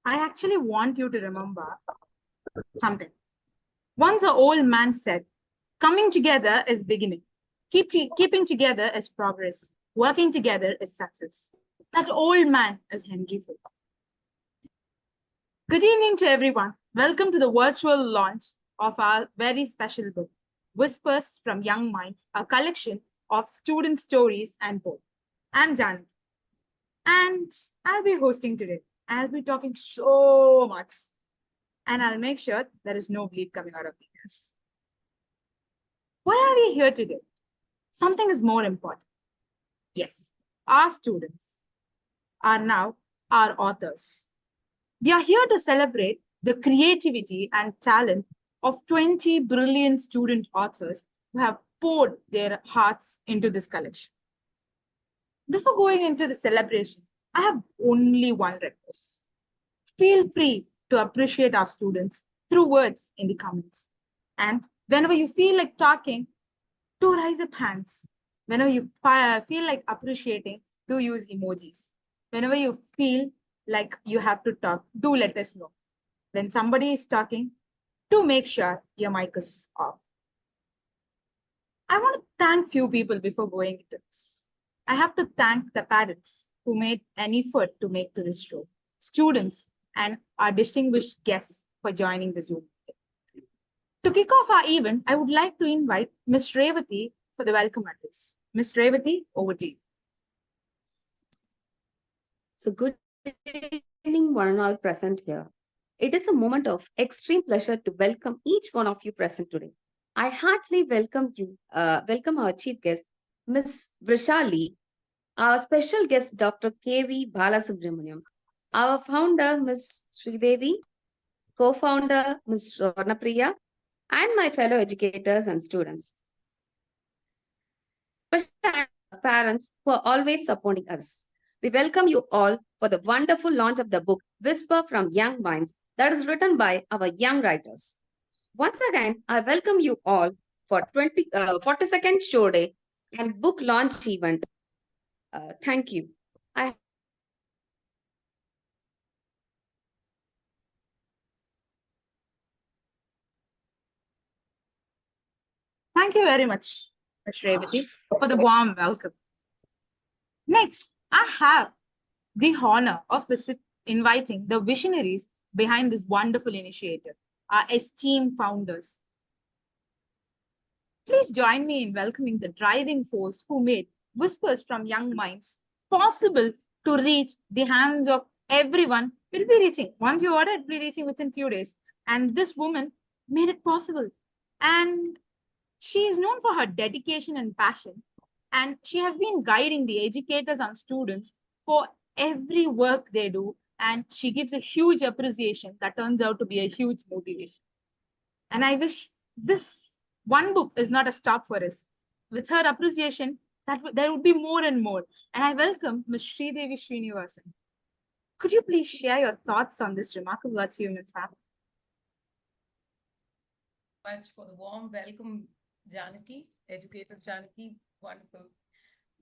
I actually want you to remember something. Once an old man said, coming together is beginning, keeping together is progress, working together is success. That old man is Henry Ford. Good evening to everyone. Welcome to the virtual launch of our very special book, Whispers from Young Minds, a collection of student stories and poems. I'm Janaki, and I'll be hosting today. I'll be talking so much, and I'll make sure there is no bleed coming out of the ears. Why are we here today? Something is more important. Yes, our students are now our authors. We are here to celebrate the creativity and talent of 20 brilliant student authors who have poured their hearts into this collection. Before going into the celebration, I have only one request. Feel free to appreciate our students through words in the comments. And whenever you feel like talking, do raise up hands. Whenever you feel like appreciating, do use emojis. Whenever you feel like you have to talk, do let us know. When somebody is talking, do make sure your mic is off. I want to thank few people before going into this. I have to thank the parents who made an effort to make to this show, students, and our distinguished guests for joining the Zoom. To kick off our event, I would like to invite Ms. Revati for the welcome address. Ms. Revati, over to you. So good evening, one and all present here. It is a moment of extreme pleasure to welcome each one of you present today. I heartily welcome our chief guest, Ms. Vrishali, our special guest, Dr. K.V. Balasubramaniam, our founder, Ms. Sridevi, co-founder, Ms. Swarnapriya, and my fellow educators and students. Especially parents who are always supporting us. We welcome you all for the wonderful launch of the book Whisper from Young Minds that is written by our young writers. Once again, I welcome you all for 42nd show day and book launch event. Thank you. Thank you very much, Ms. Revati, for the warm welcome. Next, I have the honor of inviting the visionaries behind this wonderful initiative, our esteemed founders. Please join me in welcoming the driving force who made Whispers from Young Minds possible to reach the hands of everyone. It will be reaching. Once you order, it will be reaching within few days. And this woman made it possible. And she is known for her dedication and passion. And she has been guiding the educators and students for every work they do. And she gives a huge appreciation that turns out to be a huge motivation. And I wish this one book is not a stop for us. With her appreciation, there would be more and more. And I welcome Ms. Sridevi Srinivasan. Could you please share your thoughts on this remarkable achievement, ma'am? Much for the warm welcome, Janaki, educator Janaki. Wonderful.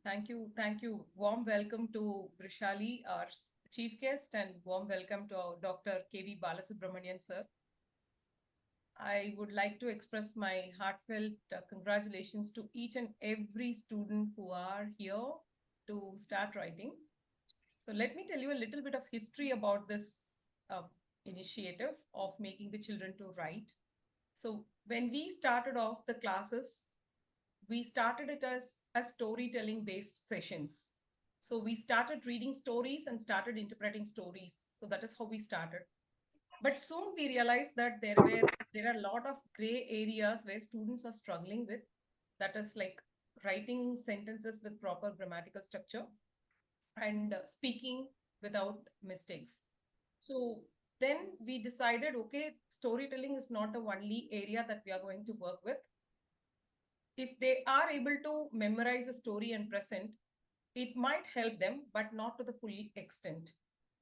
Thank you. Warm welcome to Vrishali, our chief guest, and warm welcome to our Dr. K.V. Balasubramanian, sir. I would like to express my heartfelt congratulations to each and every student who are here to start writing. So let me tell you a little bit of history about this initiative of making the children to write. So when we started off the classes, we started it as storytelling based sessions. So we started reading stories and started interpreting stories. So that is how we started. But soon we realized that there are a lot of gray areas where students are struggling with. That is like writing sentences with proper grammatical structure and speaking without mistakes. So then we decided, okay, storytelling is not the only area that we are going to work with. If they are able to memorize a story and present, it might help them, but not to the full extent.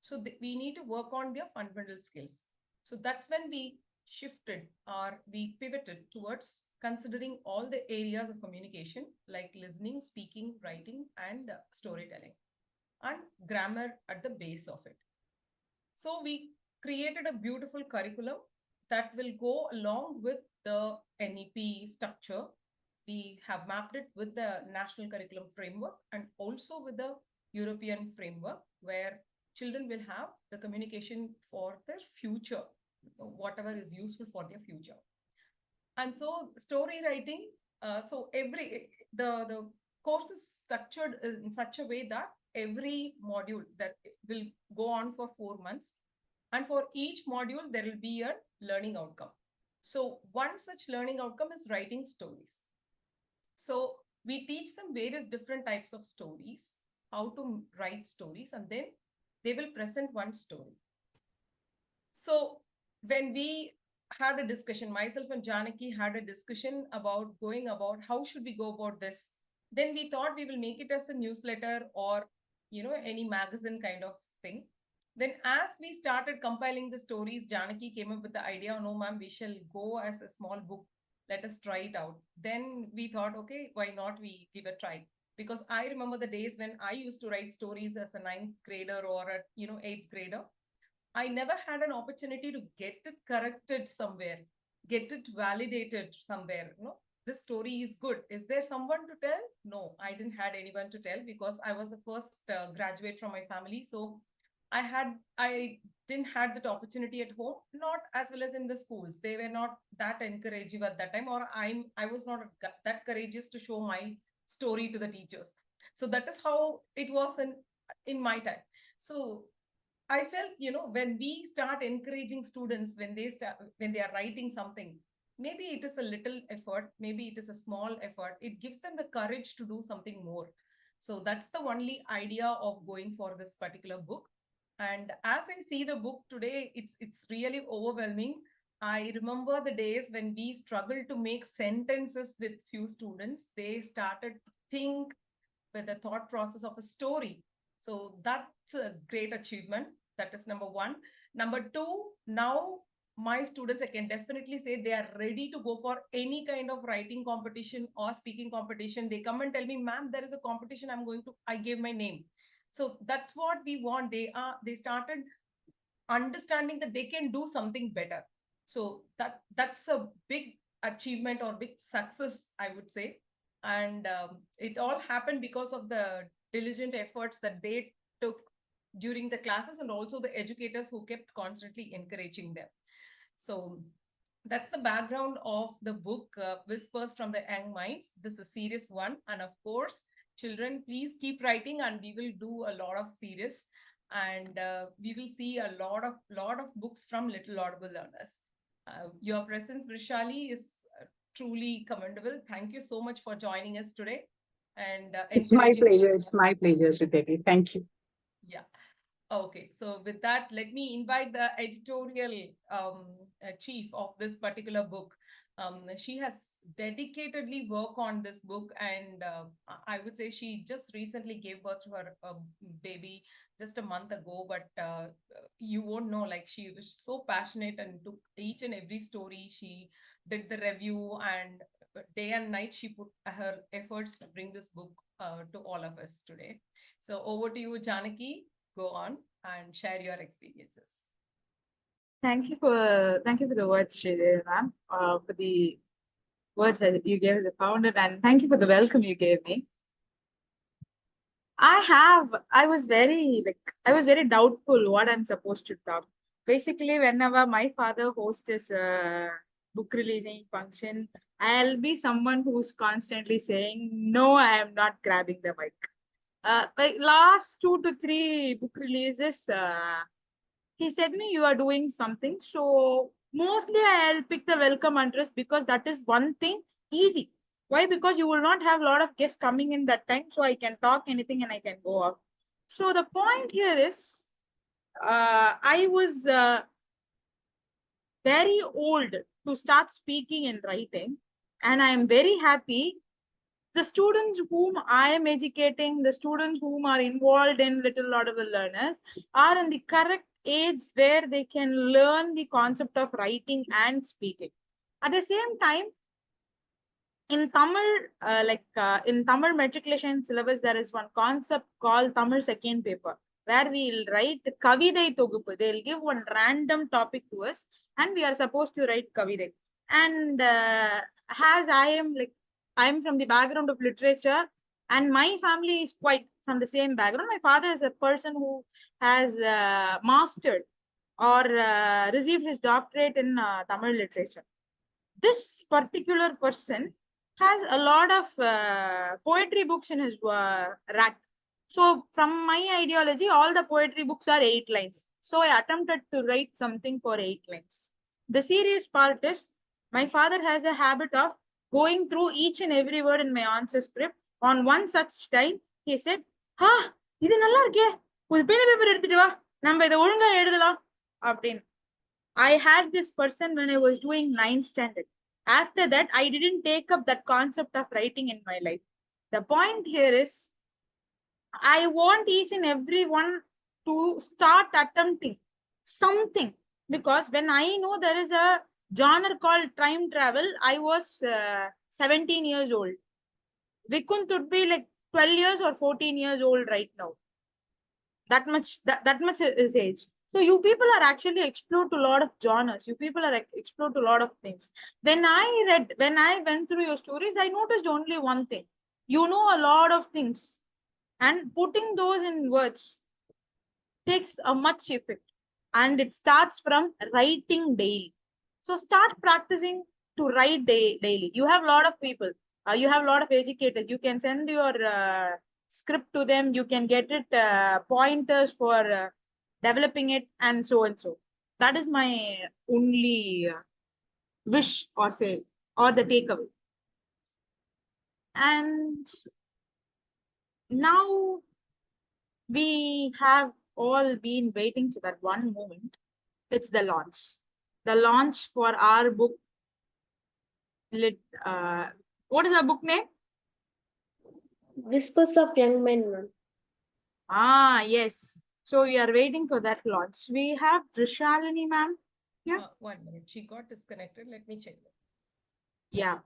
So we need to work on their fundamental skills. So that's when we shifted or we pivoted towards considering all the areas of communication like listening, speaking, writing, and storytelling, and grammar at the base of it. So we created a beautiful curriculum that will go along with the NEP structure. We have mapped it with the National Curriculum Framework and also with the European framework, where children will have the communication for their future, whatever is useful for their future. And so story writing, so the course is structured in such a way that every module that will go on for 4 months, and for each module there will be a learning outcome. So one such learning outcome is writing stories. So we teach them various different types of stories, how to write stories, and then they will present one story. So when we had a discussion, myself and Janaki had a discussion about going about how should we go about this. Then we thought we will make it as a newsletter or, any magazine kind of thing. Then as we started compiling the stories, Janaki came up with the idea, no ma'am, we shall go as a small book. Let us try it out. Then we thought, okay, why not we give a try? Because I remember the days when I used to write stories as a ninth grader or a, eighth grader. I never had an opportunity to get it corrected somewhere, get it validated somewhere. This story is good. Is there someone to tell? No, I didn't had anyone to tell because I was the first graduate from my family. So I didn't had that opportunity at home, not as well as in the schools. They were not that encouraging at that time, or I was not that courageous to show my story to the teachers. So that is how it was in my time. So I felt, when we start encouraging students when they are writing something, maybe it is a little effort, maybe it is a small effort. It gives them the courage to do something more. So that's the only idea of going for this particular book. And as I see the book today, it's really overwhelming. I remember the days when we struggled to make sentences with few students. They started to think with the thought process of a story. So that's a great achievement. That is number one. Number two, now my students, I can definitely say they are ready to go for any kind of writing competition or speaking competition. They come and tell me, ma'am, there is a competition. I gave my name. So that's what we want. They started understanding that they can do something better. So that's a big achievement or big success, I would say. And it all happened because of the diligent efforts that they took during the classes, and also the educators who kept constantly encouraging them. So that's the background of the book, Whispers from the Young Minds. This is series 1, and of course, children, please keep writing, and we will do a lot of series, and we will see a lot of books from Little Audible Learners. Your presence, Vrishali, is truly commendable. Thank you so much for joining us today and It's my encouraging pleasure. us. It's my pleasure, Sridevi. Thank you. Yeah. Okay, so with that, let me invite the editorial chief of this particular book. She has dedicatedly worked on this book, and I would say she just recently gave birth to her baby just a month ago. But you won't know, like, she was so passionate and took each and every story. She did the review, and day and night she put her efforts to bring this book to all of us today. So over to you, Janaki. Go on and share your experiences. Thank you for the words, Sridevi ma'am, for the words that you gave as a founder, and thank you for the welcome you gave me. I was very doubtful what I'm supposed to talk. Basically, whenever my father hosts his book releasing function, I'll be someone who's constantly saying, no, I am not grabbing the mic. Like last 2 to 3 book releases, he said me, you are doing something. So mostly I'll pick the welcome address because that is one thing easy. Why? Because you will not have a lot of guests coming in that time. So I can talk anything and I can go off. So the point here is, I was very old to start speaking and writing. And I am very happy the students whom I am educating, the students whom are involved in Little Audible Learners are in the correct age where they can learn the concept of writing and speaking. At the same time, in Tamil, in Tamil matriculation syllabus, there is one concept called Tamil second paper. where we'll write Kavidai Togupu. They'll give one random topic to us, and we are supposed to write Kavidai. And as I'm from the background of literature, and my family is quite from the same background. My father is a person who has mastered or received his doctorate in Tamil literature. This particular person has a lot of poetry books in his rack. So, from my ideology, all the poetry books are 8 lines. So, I attempted to write something for 8 lines. The serious part is my father has a habit of going through each and every word in my answer script. On one such time, he said, "Ha, இது நல்லா இருக்கே, ஒரு பேனா paper எடுத்துட்டு வா, நம்ம இதை ஒழுங்கா எழுதலாம் அப்படின்னு." I had this person when I was doing 9th standard. After that, I didn't take up that concept of writing in my life. The point here is, I want each and everyone to start attempting something, because when I know there is a genre called time travel, I was 17 years old. Vikunt would be like 12 years or 14 years old right now. That much is age. So you people are actually explored to a lot of genres. You people are explored to a lot of things. When I went through your stories, I noticed only one thing. You know a lot of things, and putting those in words takes a much effect, and it starts from writing daily. So start practicing to write daily. You have a lot of people. You have a lot of educators. You can send your script to them. You can get it pointers for developing it, and so and so. That is my only wish or say, or the takeaway. And now we have all been waiting for that one moment. It's the launch. The launch for our book. What is our book name? Whispers of Young Men, ma'am. Ah, yes. So we are waiting for that launch. We have Trishalini, ma'am. Yeah. 1 minute. She got disconnected. Let me check. Yeah.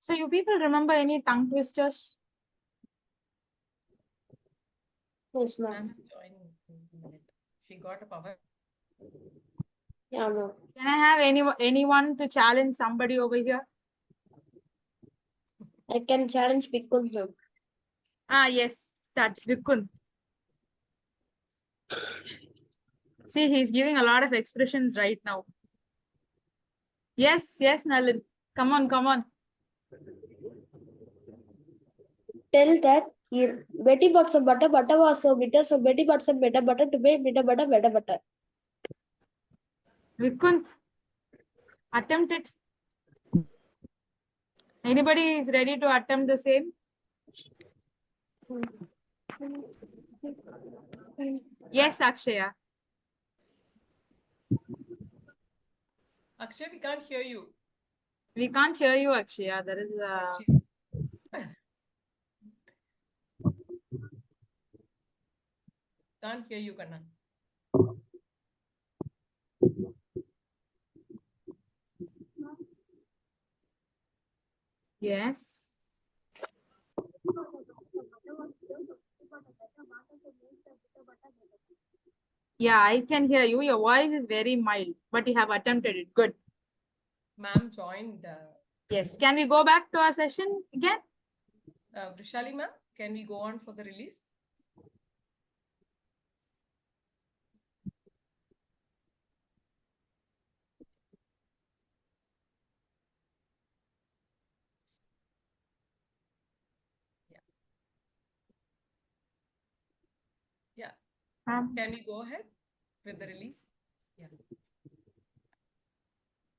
So you people remember any tongue twisters? Yes, Ma'am ma'am. is joining in a minute. She got a power. Yeah, ma'am. Can I have anyone to challenge somebody over here? I can challenge Vikul, ma'am. Ah, yes. Start. Vikun. See, he's giving a lot of expressions right now. Yes, yes, Nalin. Come on, come on. Tell that here. Betty bought some butter. Butter was so bitter. So Betty bought some better butter to make bitter butter, better butter. Vikun, attempt it. Anybody is ready to attempt the same? Yes, Akshaya. Akshay, we can't hear you. We can't hear you, Akshaya. There is She's can't hear you, Kanna. Yes. Yeah, I can hear you. Your voice is very mild, but you have attempted it. Good. Ma'am joined. Yes. Can we go back to our session again? Vrishali ma'am, can we go on for the release? Yeah. Can we go ahead with the release? Yeah.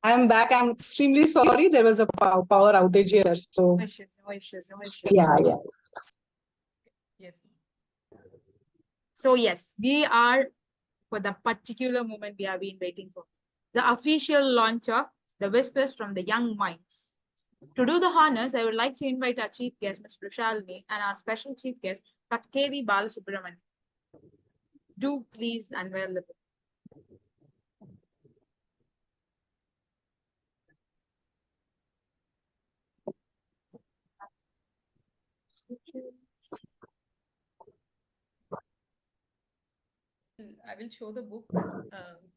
I'm back. I'm extremely sorry. There was a power outage here. So, No issues, no issues, no issues. yeah. Yes. So yes, we are for the particular moment we have been waiting for. The official launch of The Whispers from the Young Minds. To do the honors, I would like to invite our chief guest, Ms. Prashalini, and our special chief guest, Dr. K.V. Balasubramanian. Do please unveil the book. I will show the book.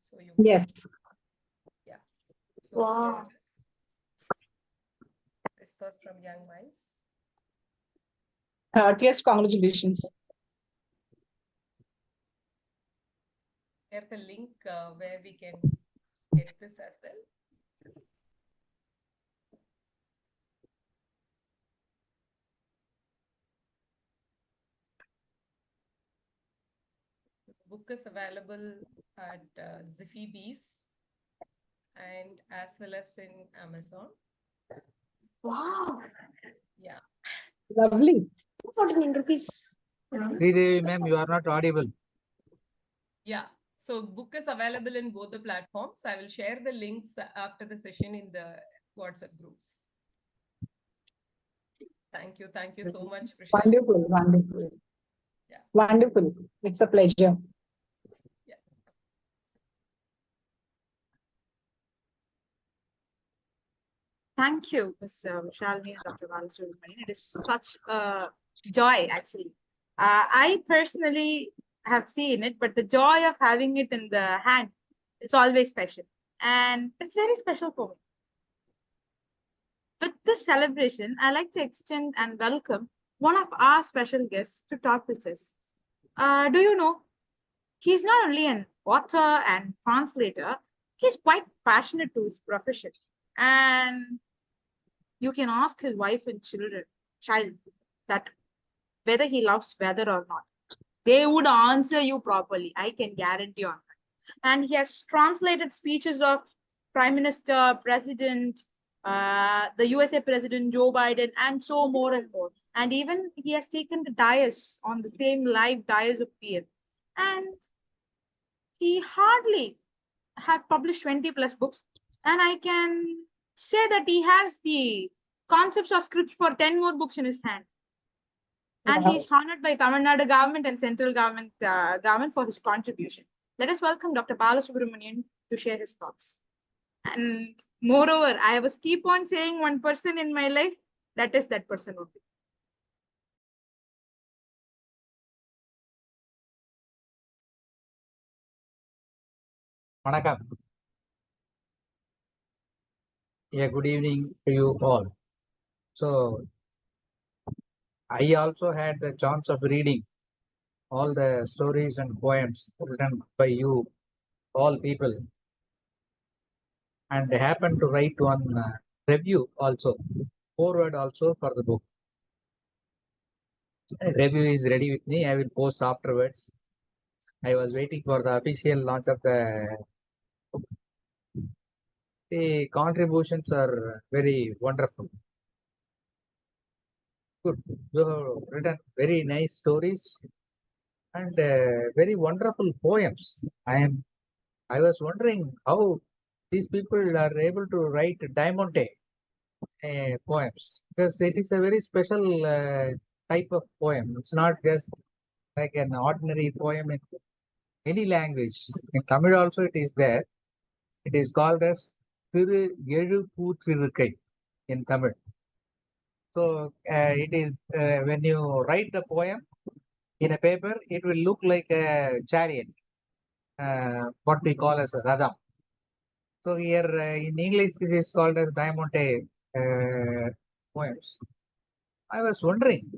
So you. Yes. Yeah. So Wow. here it is. Whispers from Young Minds. Yes, congratulations. Here's the link where we can get this as well. The book is available at Ziffy Bees and as well as in Amazon. Wow. Yeah. Lovely. 49 rupees. Sridevi ma'am, you are not audible. Yeah. So book is available in both the platforms. I will share the links after the session in the WhatsApp groups. Thank you. Thank you so much, Prashant. Wonderful. Wonderful. Yeah. Wonderful. It's a pleasure. Thank you, Ms. Shalini and Dr. Balasubramanian. It is such a joy, actually. I personally have seen it, but the joy of having it in the hand, it's always special. And it's very special for me. With this celebration, I like to extend and welcome one of our special guests to talk with us. Do you know, he's not only an author and translator, he's quite passionate to his profession. And you can ask his wife and child that whether he loves weather or not. They would answer you properly. I can guarantee on that. And he has translated speeches of Prime Minister, President, the USA President Joe Biden, and so more and more. And even he has taken the dais on the same live dais of PM. And he hardly have published 20 plus books. And I can say that he has the concepts or scripts for 10 more books in his hand. And Wow. he is honored by Tamil Nadu government and central government for his contribution. Let us welcome Dr. Balasubramanian to share his thoughts. And moreover, I was keep on saying one person in my life, that is that person only. Vanakkam. Yeah, good evening to you all. So, I also had the chance of reading all the stories and poems written by you, all people, and happened to write one review also, forward also for the book. Review is ready with me. I will post afterwards. I was waiting for the official launch of the book. The contributions are very wonderful. Good. You have written very nice stories and very wonderful poems. I was wondering how these people are able to write Diamante poems, because it is a very special type of poem. It's not just like an ordinary poem in any language. In Tamil also it is there. It is called as Thiru Ezhu Thirukkai in Tamil. So it is when you write the poem in a paper, it will look like a chariot, what we call as a radam. So here in English, this is called as Diamante poems. I was wondering,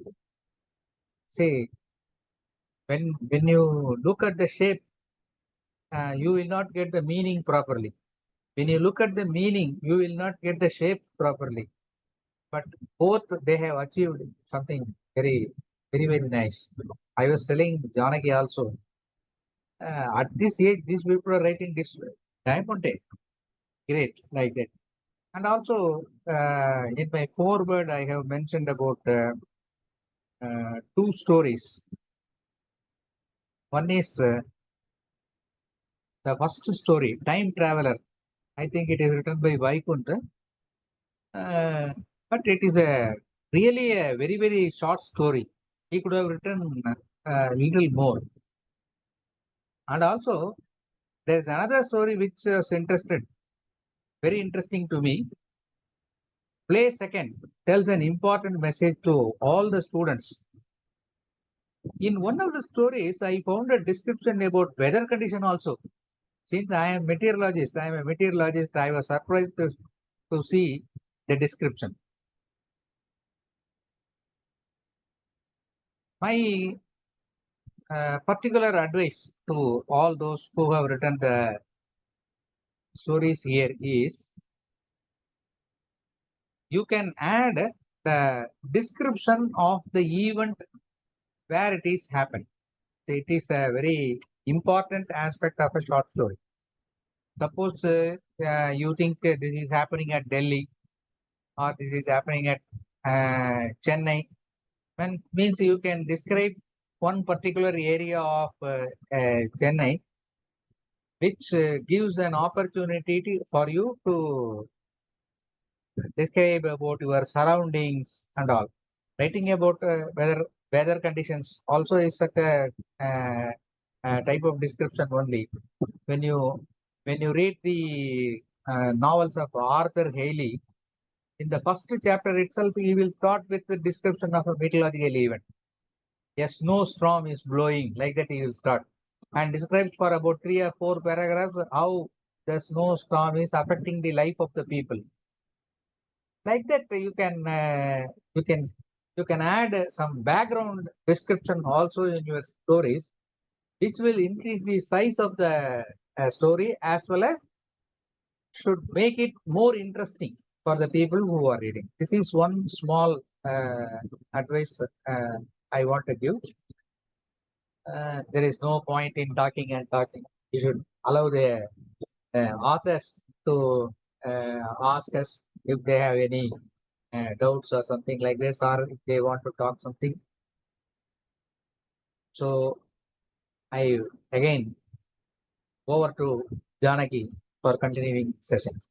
see, when you look at the shape, you will not get the meaning properly. When you look at the meaning, you will not get the shape properly. But both they have achieved something very nice. I was telling Janaki also, at this age, these people are writing this Diamante, great, like that. And also, in my foreword, I have mentioned about two stories. One is the first story, Time Traveler. I think it is written by Vaikunth. But it is a really a very short story. He could have written a little more. And also, there is another story which was very interesting to me. Play Second tells an important message to all the students. In one of the stories, I found a description about weather condition also. Since I am meteorologist, I was surprised to see the description. My particular advice to all those who have written the stories here is you can add the description of the event where it is happened. So it is a very important aspect of a short story. Suppose you think this is happening at Delhi or this is happening at Chennai, when means you can describe one particular area of Chennai, which gives an opportunity for you to describe about your surroundings and all. Writing about weather conditions also is such a type of description only. When you read the novels of Arthur Haley, in the first chapter itself, he will start with the description of a meteorological event. A snowstorm is blowing, like that he will start, and describes for about 3 or 4 paragraphs how the snowstorm is affecting the life of the people. Like that, you can you can add some background description also in your stories, which will increase the size of the story as well as should make it more interesting for the people who are reading. This is one small advice I want to give. There is no point in talking and talking. You should allow the authors to ask us if they have any doubts or something like this, or if they want to talk something. So I again over to Janaki for continuing sessions.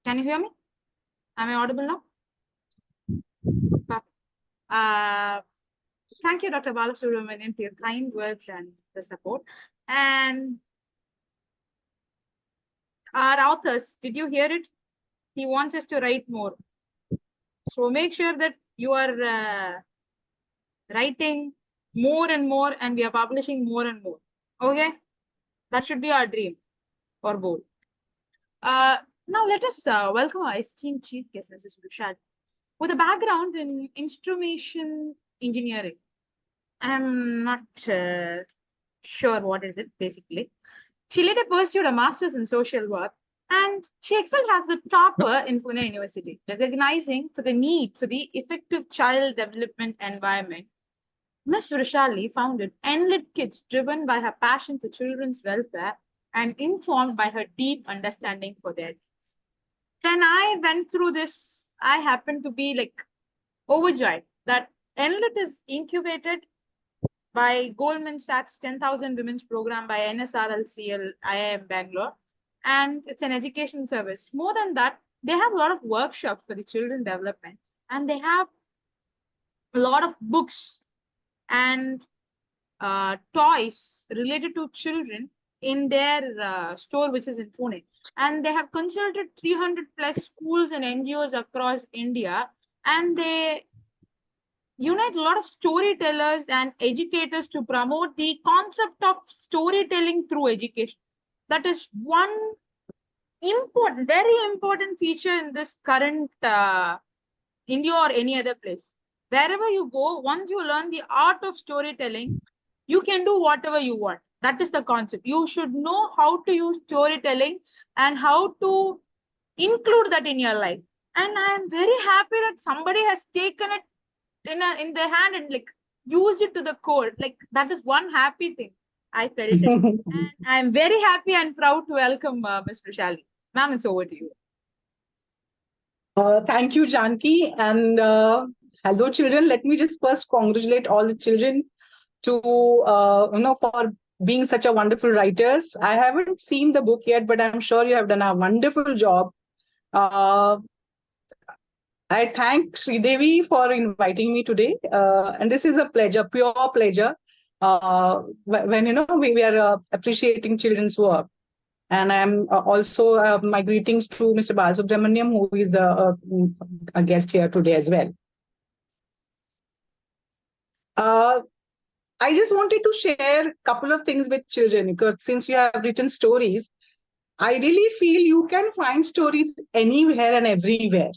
Can you hear me? Am I audible now? Thank you, Dr. Balasubramanian, for your kind words and the support. And our authors, did you hear it? He wants us to write more. So make sure that you are writing more and more, and we are publishing more and more. Okay? That should be our dream or goal. Now let us welcome our esteemed chief guest, Mrs. Rushad, with a background in instrumentation engineering. I'm not sure what is it basically. She later pursued a master's in social work, and she excelled as a topper in Pune University, recognizing for the need for the effective child development environment. Miss Vrishali founded Enlit Kids, driven by her passion for children's welfare and informed by her deep understanding for their needs. When I went through this, I happened to be like overjoyed that Enlit is incubated by Goldman Sachs 10,000 Women's Program by NSRLCL IIM Bangalore. And it's an education service. More than that, they have a lot of workshops for the children development. And they have a lot of books and toys related to children in their store, which is in Pune. And they have consulted 300 plus schools and NGOs across India, and they unite a lot of storytellers and educators to promote the concept of storytelling through education. That is one important, very important feature in this current India or any other place. Wherever you go, once you learn the art of storytelling, you can do whatever you want. That is the concept. You should know how to use storytelling and how to include that in your life. And I am very happy that somebody has taken it in their hand and like used it to the core. Like that is one happy thing I felt it. And I'm very happy and proud to welcome Ms. Prashali. Ma'am, it's over to you. Thank you, Janki. And hello, children. Let me just first congratulate all the children to for being such a wonderful writers. I haven't seen the book yet, but I'm sure you have done a wonderful job. I thank Sridevi for inviting me today, and this is a pleasure, pure pleasure. When we are appreciating children's work. And I'm also my greetings to Mr. Balasubramaniam, who is a guest here today as well. I just wanted to share a couple of things with children, because since you have written stories, I really feel you can find stories anywhere and everywhere.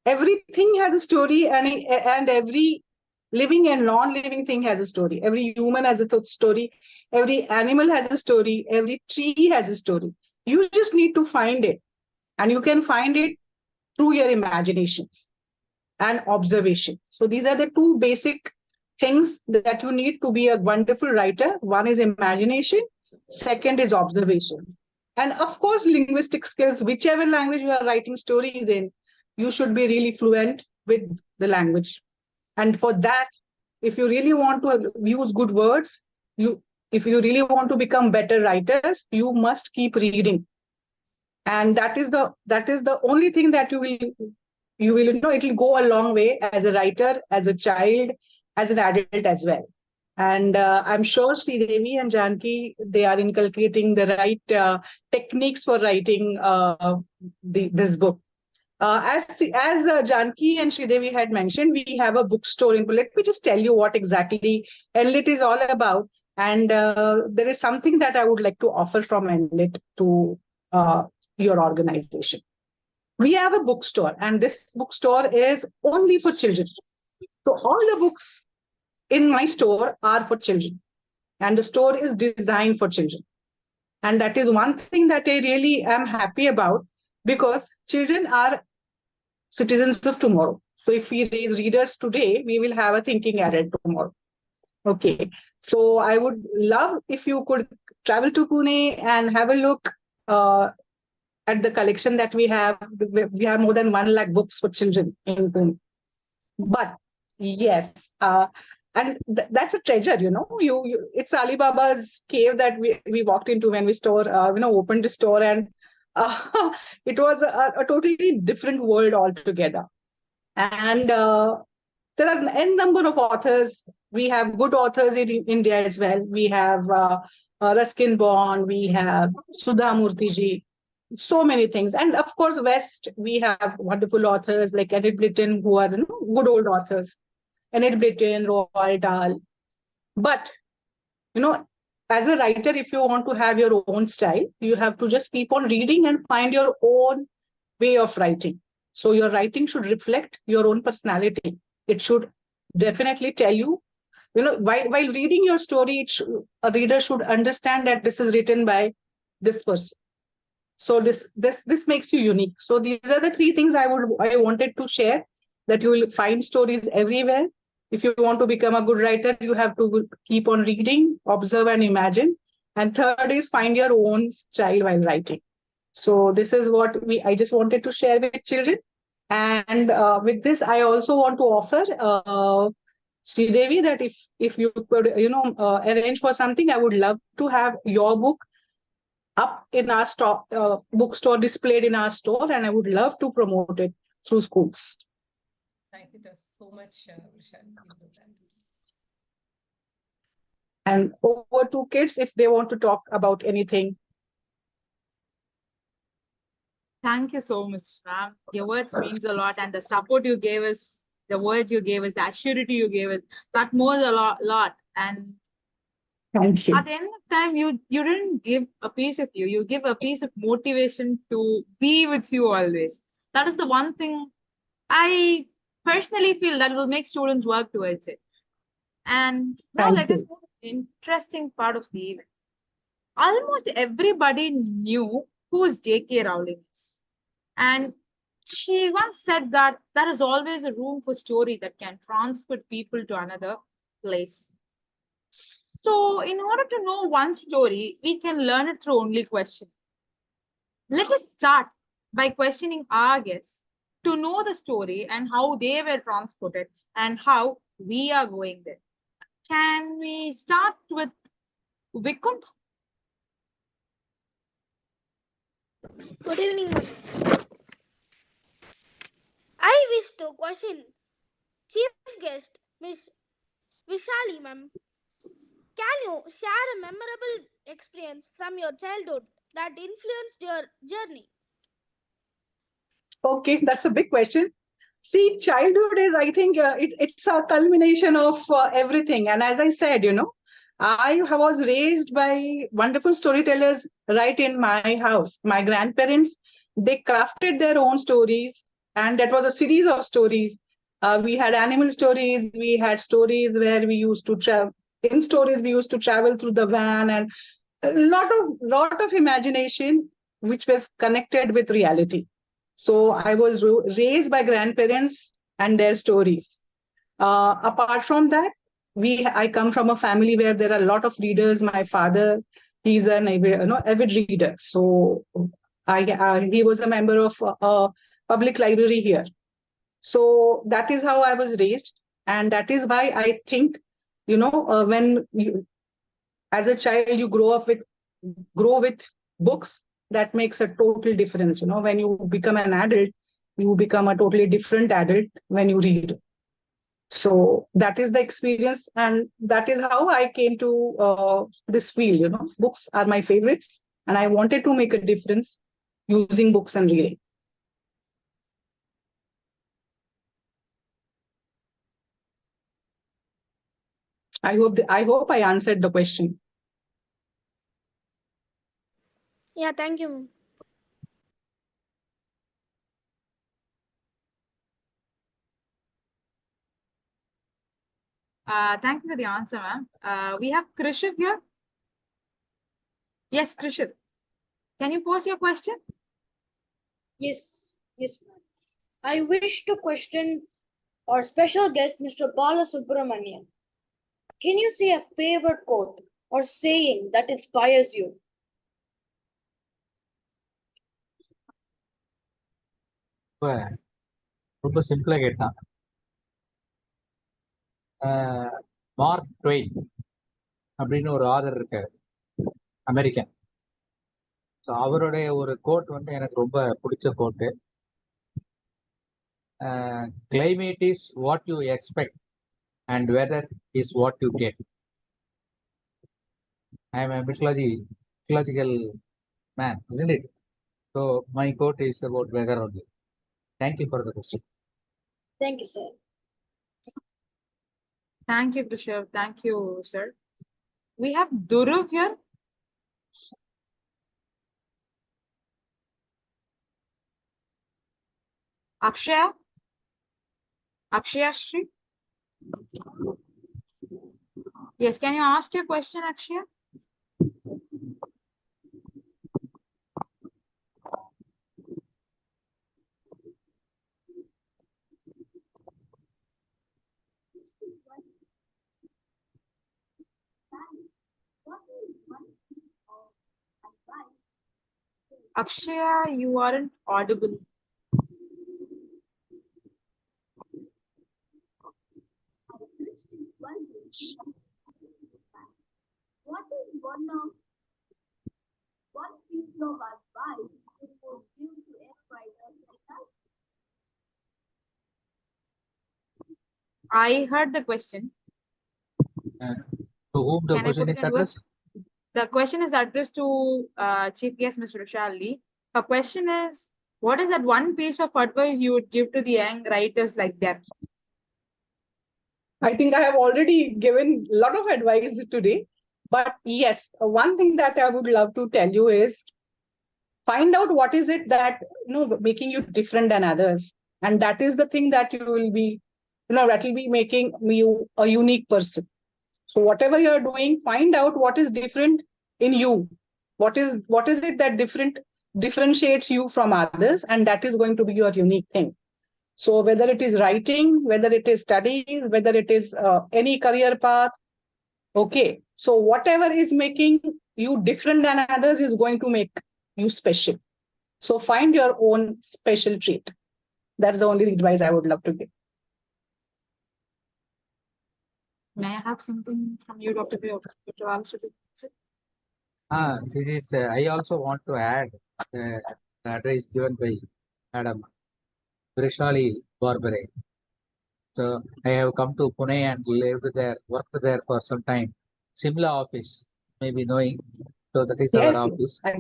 Everything has a story, and every living and non-living thing has a story. Every human has a story. Every animal has a story. Every tree has a story. You just need to find it. And you can find it through your imaginations and observation. So these are the two basic things that you need to be a wonderful writer. One is imagination. Second is observation. And of course, linguistic skills, whichever language you are writing stories in, you should be really fluent with the language. And for that, if you really want to use good words, if you really want to become better writers, you must keep reading. And that is the only thing that you will know. It will go a long way as a writer, as a child, as an adult as well. And I'm sure Sridevi and Janki, they are inculcating the right techniques for writing this book. As Janki and Sridevi had mentioned, we have a bookstore in. Let me just tell you what exactly Enlit is all about. And there is something that I would like to offer from Enlit to your organization. We have a bookstore, and this bookstore is only for children. So all the books in my store are for children, and the store is designed for children. And that is one thing that I really am happy about, because children are citizens of tomorrow. So if we raise readers today, we will have a thinking adult tomorrow. Okay. So I would love if you could travel to Pune and have a look at the collection that we have. We have more than 1 lakh books for children in Pune. But yes, and that's a treasure, it's Alibaba's cave that we walked into when we opened the store, and it was a totally different world altogether. And there are n number of authors. We have good authors in India as well. We have Ruskin Bond, we have Sudha Murthy, so many things. And of course, West, we have wonderful authors like Enid Blyton, who are good old authors. Enid Blyton, Roald Dahl. But, as a writer, if you want to have your own style, you have to just keep on reading and find your own way of writing. So your writing should reflect your own personality. It should definitely tell you, while reading your story, a reader should understand that this is written by this person. So this makes you unique. So these are the 3 things I wanted to share, that you will find stories everywhere. If you want to become a good writer, you have to keep on reading, observe, and imagine. And third is find your own style while writing. So this is what I just wanted to share with children. And with this, I also want to offer Sridevi that if you could, arrange for something, I would love to have your book up in our bookstore, displayed in our store, and I would love to promote it through schools. Thank you so much, Vishal. And over to kids if they want to talk about anything. Thank you so much, ma'am. Your words means a lot, and the support you gave us, the words you gave us, the assurity you gave us, that means a lot. And Thank you. at the end of time, you didn't give a piece of you. You give a piece of motivation to be with you always. That is the one thing I personally feel that will make students work towards it. And now Thank let us you. go to the interesting part of the event. Almost everybody knew who J.K. Rowling is. And she once said that there is always a room for story that can transport people to another place. So, in order to know one story, we can learn it through only question. Let us start by questioning our guests to know the story and how they were transported and how we are going there. Can we start with Vikund? Good evening, ma'am. I wish to question Chief Guest Miss Vishali, ma'am. Can you share a memorable experience from your childhood that influenced your journey? Okay, that's a big question. See, childhood is, I think, it's a culmination of everything. And as I said, was raised by wonderful storytellers right in my house. My grandparents, they crafted their own stories, and that was a series of stories. We had animal stories, we had stories where we used to travel. In stories, we used to travel through the van, and a lot of imagination, which was connected with reality. So I was raised by grandparents and their stories. Apart from that, I come from a family where there are a lot of readers. My father, he's an avid reader. So he was a member of a public library here. So that is how I was raised, and that is why I think, when you, as a child, you grow with books, that makes a total difference. When you become an adult, you become a totally different adult when you read. So that is the experience, and that is how I came to this field. Books are my favorites, and I wanted to make a difference using books and reading. I hope I answered the question. Yeah, thank you, ma'am. Thank you for the answer, ma'am. We have Krishiv here. Yes, Krishiv. Can you pose your question? Yes, ma'am. I wish to question our special guest, Mr. Bala Subramanian. Can you say a favorite quote or saying that inspires you? ரொம்ப சிம்பிளா கேட்டான். Mark Twain அப்படின்னு ஒரு author இருக்காரு, American. So அவருடைய ஒரு code வந்து எனக்கு ரொம்ப பிடிச்ச கோட்டு. climate is what you expect and weather is what you get. I am a mythological man, isn't it? So my quote is about weather only. Thank you for the question. Thank you, sir. Thank you, Krishiv. Thank you, sir. We have Dhruv here. Akshaya Shri. Yes, can you ask your question, Akshaya? Akshaya, you aren't audible. What is one piece of advice you would give to a writer like us? I heard the question. To whom the Can I question put is it in words? addressed? The question is addressed to Chief Guest Mr. Vishali. Her question is, what is that one piece of advice you would give to the young writers like them? I think I have already given a lot of advice today. But yes, one thing that I would love to tell you is find out what is it that making you different than others. And that is the thing that you will be, that will be making you a unique person. So whatever you're doing, find out what is different in you. What is it that differentiates you from others, and that is going to be your unique thing. So whether it is writing, whether it is studies, whether it is any career path, okay. So whatever is making you different than others is going to make you special. So find your own special trait. That's the only advice I would love to give. May I have something from you, Dr. Vishali? This is, I also want to add the advice given by Madam Vrishali Barbare. So I have come to Pune and lived there, worked there for some time. Simla office, maybe knowing. So that is our Yes, office. I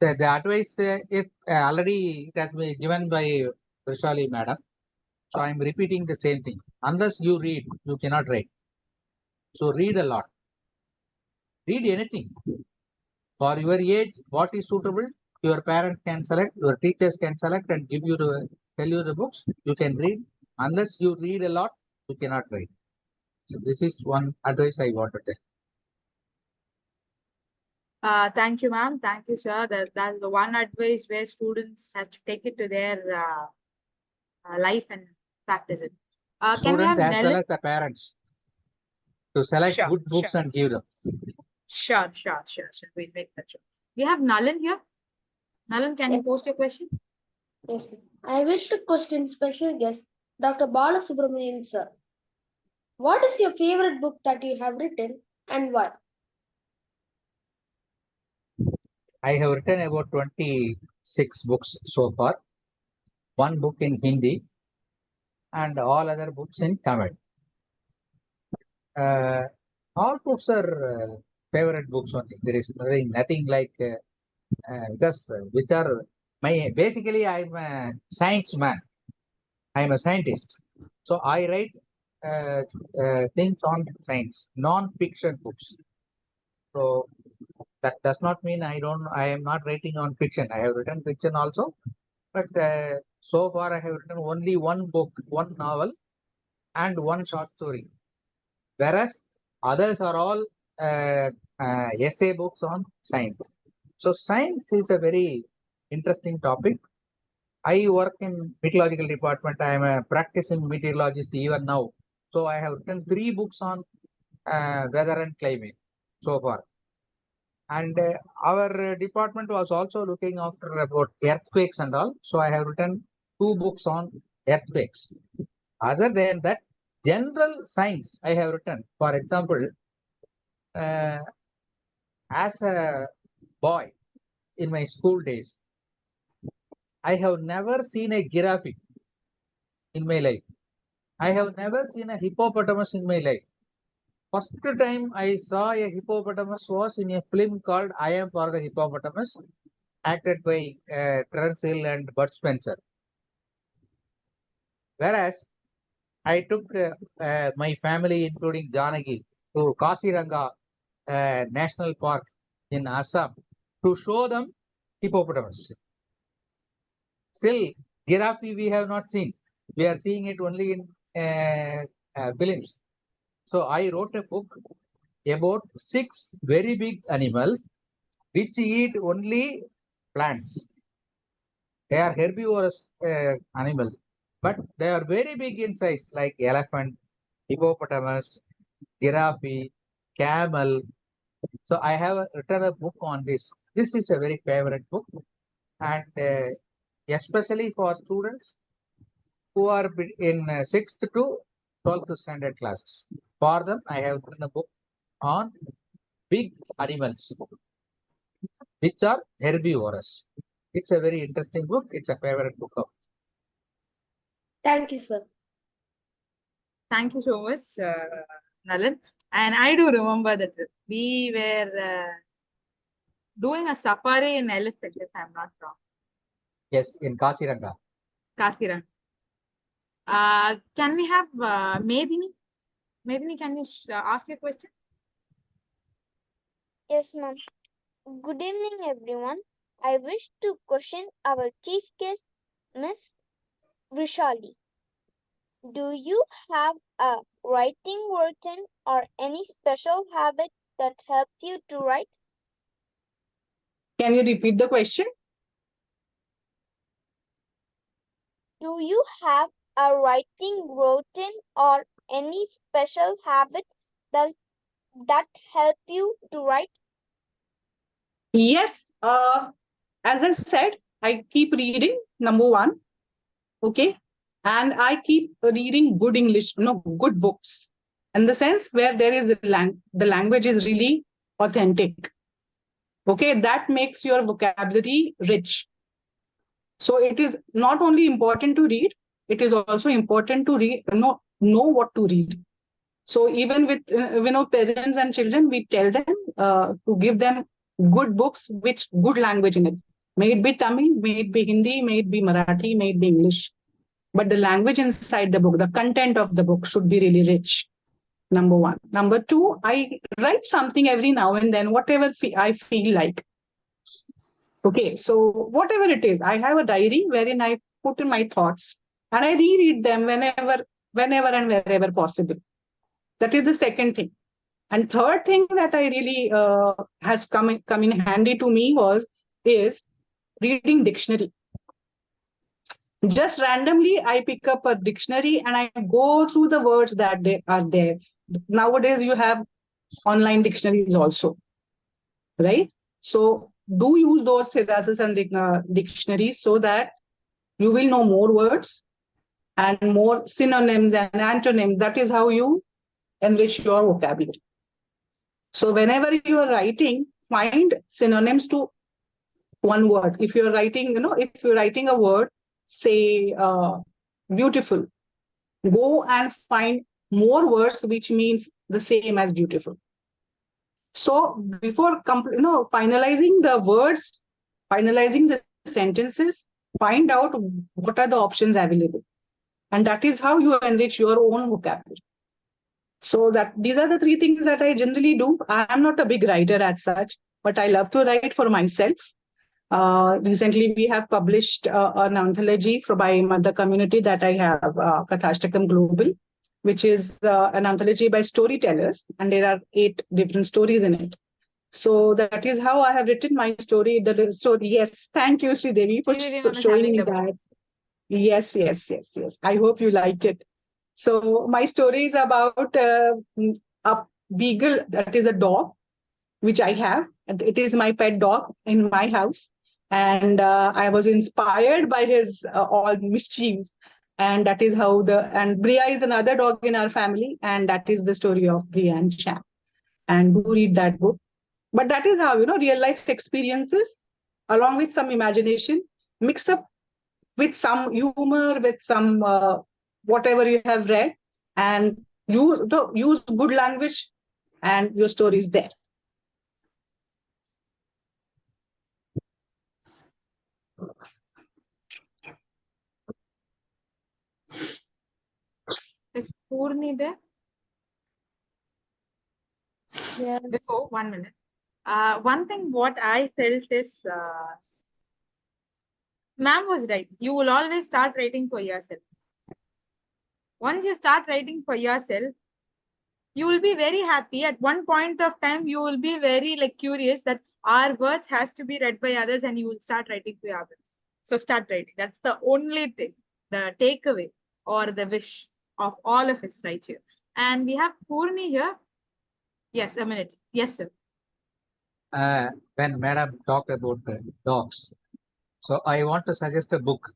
The advice is already it has been given by Vrishali Madam. So I am repeating the same thing. Unless you read, you cannot write. So read a lot. Read anything. For your age, what is suitable, your parents can select, your teachers can select and give you tell you the books. You can read. Unless you read a lot, you cannot write. So this is one advice I want to tell. Thank you, ma'am. Thank you, sir. That's the one advice where students have to take it to their life and practice it. Can we have Students as well Nellen? as the parents to select Sure, good books sure. and give them. Sure. We'll make that sure. We have Nalan here. Nalan, can you Yes. post your question? Yes, ma'am. I wish to question special guest Dr. Bala Subramanian sir. What is your favorite book that you have written and why? I have written about 26 books so far. One book in Hindi and all other books in Tamil. All books are favorite books only. There is nothing like because which are basically I'm a science man. I'm a scientist. So I write things on science, non-fiction books. So that does not mean I am not writing on fiction. I have written fiction also, but so far I have written only one book, one novel, and one short story. Whereas others are all essay books on science. So science is a very interesting topic. I work in meteorological department. I am a practicing meteorologist even now. So I have written 3 books on weather and climate so far. And our department was also looking after about earthquakes and all. So I have written 2 books on earthquakes. Other than that, general science I have written. For example, as a boy in my school days, I have never seen a giraffe in my life. I have never seen a hippopotamus in my life. First time I saw a hippopotamus was in a film called I Am for the Hippopotamus, acted by Terence Hill and Bud Spencer. Whereas I took my family, including Janagi, to Kasiranga National Park in Assam to show them hippopotamus. Still, giraffe we have not seen. We are seeing it only in films. So I wrote a book about 6 very big animals which eat only plants. They are herbivorous animals, but they are very big in size, like elephant, hippopotamus, giraffe, camel. So I have written a book on this. This is a very favorite book, and especially for students who are in 6th to 12th standard classes. For them, I have written a book on big animals, which are herbivorous. It's a very interesting book. It's a favorite book of. Thank you, sir. Thank you so much, Nalin. And I do remember the trip. We were doing a safari in elephant, if I'm not wrong. Yes, in Kasiranga. Kasiranga. Can we have Medini? Medini, can you ask your question? Yes, ma'am. Good evening, everyone. I wish to question our chief guest, Miss Vrishali. Do you have a writing routine or any special habit that helped you to write? Can you repeat the question? Do you have a writing routine or any special habit that help you to write? Yes. As I said, I keep reading, number one. Okay. And I keep reading good English, good books. In the sense where there is the language is really authentic. Okay. That makes your vocabulary rich. So it is not only important to read, it is also important to read, know what to read. So even with parents and children, we tell them to give them good books with good language in it. May it be Tamil, may it be Hindi, may it be Marathi, may it be English. But the language inside the book, the content of the book should be really rich. Number one. Number two, I write something every now and then, whatever I feel like. Okay, so whatever it is, I have a diary wherein I put in my thoughts and I reread them whenever and wherever possible. That is the second thing. And third thing that I really has come in handy to me is reading dictionary. Just randomly, I pick up a dictionary and I go through the words that they are there. Nowadays, you have online dictionaries also, right? So do use those Therasis and dictionaries so that you will know more words and more synonyms and antonyms. That is how you enrich your vocabulary. So whenever you are writing, find synonyms to one word. If you're writing, if you're writing a word, say beautiful, go and find more words which means the same as beautiful. So before finalizing the words, finalizing the sentences, find out what are the options available. And that is how you enrich your own vocabulary. So that these are the three things that I generally do. I am not a big writer as such, but I love to write for myself. Recently, we have published an anthology by Mother Community that I have, Kathashtakam Global, which is an anthology by storytellers, and there are 8 different stories in it. So that is how I have written my story. Yes, thank you, Sri Devi, for showing me that. Yes. I hope you liked it. So my story is about a beagle, that is a dog, which I have. And it is my pet dog in my house. And I was inspired by his all mischiefs. And that is how and Bria is another dog in our family. And that is the story of Bria and Sham. And do read that book. But that is how, real life experiences, along with some imagination, mix up with some humor, with some whatever you have read, and use good language, and your story is there. Is Purni there? Yes. Before 1 minute. One thing what I felt is, ma'am was right. You will always start writing for yourself. Once you start writing for yourself, you will be very happy. At one point of time, you will be very curious that our words has to be read by others, and you will start writing for others. So start writing. That's the only thing, the takeaway or the wish of all of us right here. And we have Purni here. Yes, a minute. Yes, sir. When Madam talked about the dogs, so I want to suggest a book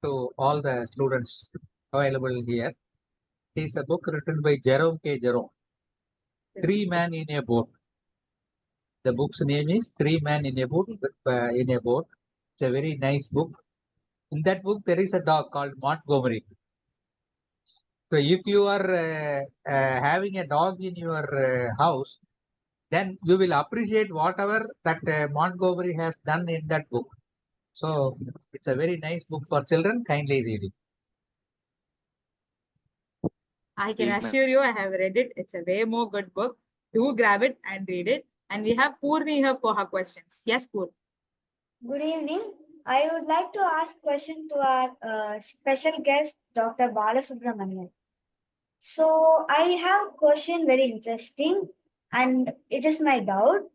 to all the students available here. It is a book written by Jerome K. Jerome, Three Men in a Boat. The book's name is Three Men in a Boat. It's a very nice book. In that book, there is a dog called Montgomery. So if you are having a dog in your house, then you will appreciate whatever that Montgomery has done in that book. So it's a very nice book for children. Kindly read it. I can Please, ma'am. assure you, I have read it. It's a way more good book. Do grab it and read it. And we have Purni here for her questions. Yes, Purni. Good evening. I would like to ask question to our special guest, Dr. Balasubramanian. So I have question very interesting, and it is my doubt.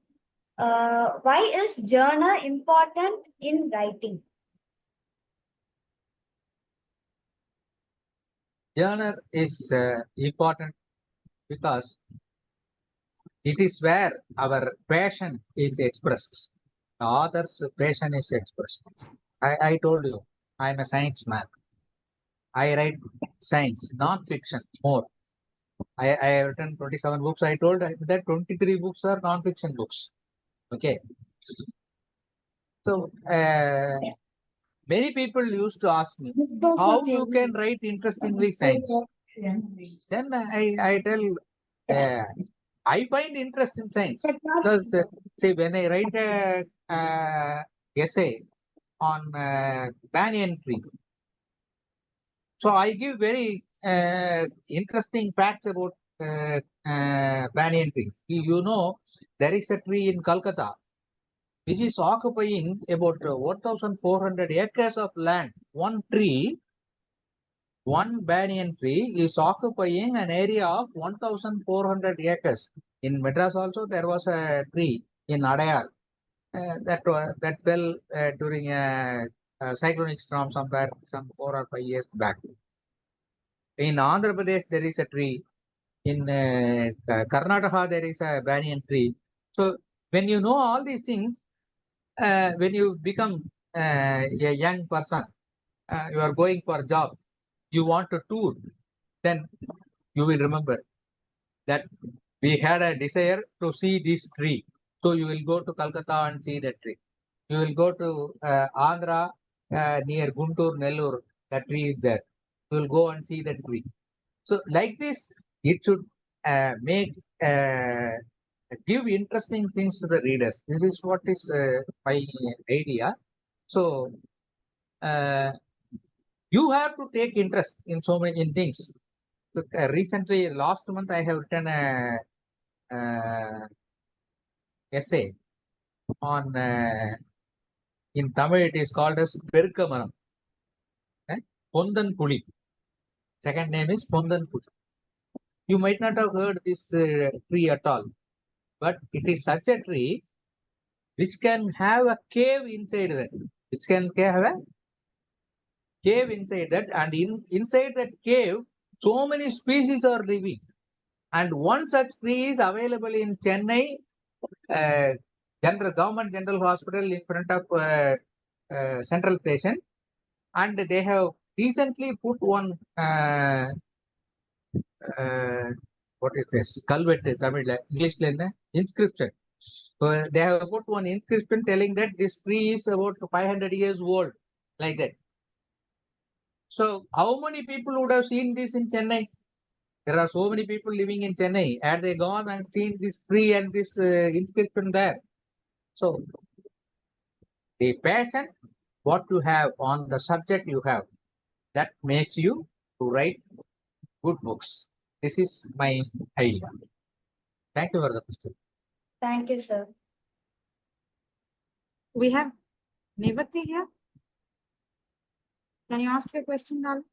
Why is journal important in writing? Journal is important because it is where our passion is expressed. The author's passion is expressed. I told you, I'm a science man. I write science, non-fiction more. I have written 27 books. I told that 23 books are non-fiction books. Okay. So many people used to ask me, how you can write interestingly science? Then I tell, I find interest in science because see, when I write a essay on banyan tree, so I give very interesting facts about banyan tree. You know, there is a tree in Calcutta which is occupying about 1,400 acres of land. One tree, one banyan tree is occupying an area of 1,400 acres. In Madras also there was a tree in Adayar that fell during a cyclonic storm somewhere some 4 or 5 years back. In Andhra Pradesh there is a tree. In Karnataka there is a banyan tree. So when you know all these things, when you become a young person, you are going for a job, you want to tour, then you will remember that we had a desire to see this tree. So you will go to Calcutta and see that tree. You will go to Andhra near Guntur, Nellore, that tree is there. You will go and see that tree. So like this, it should make give interesting things to the readers. This is what is my idea. So you have to take interest in so many things. So, recently, last month, I have written a essay on in Tamil. It is called as Perukamaram. Pondan Puli. Second name is Pondan Puli. You might not have heard this tree at all, but it is such a tree which can have a cave inside that. Which can have a cave inside that, and inside that cave, so many species are living. And one such tree is available in Chennai, Government General Hospital in front of Central Station, and they have recently put one what is this? Culvert, Tamil, English inscription. So they have put one inscription telling that this tree is about 500 years old, like that. So how many people would have seen this in Chennai? There are so many people living in Chennai. Had they gone and seen this tree and this inscription there? So the passion, what you have on the subject you have, that makes you to write good books. This is my idea. Thank you for the question. Thank you, sir. We have Nivati here. Can you ask your question, darling?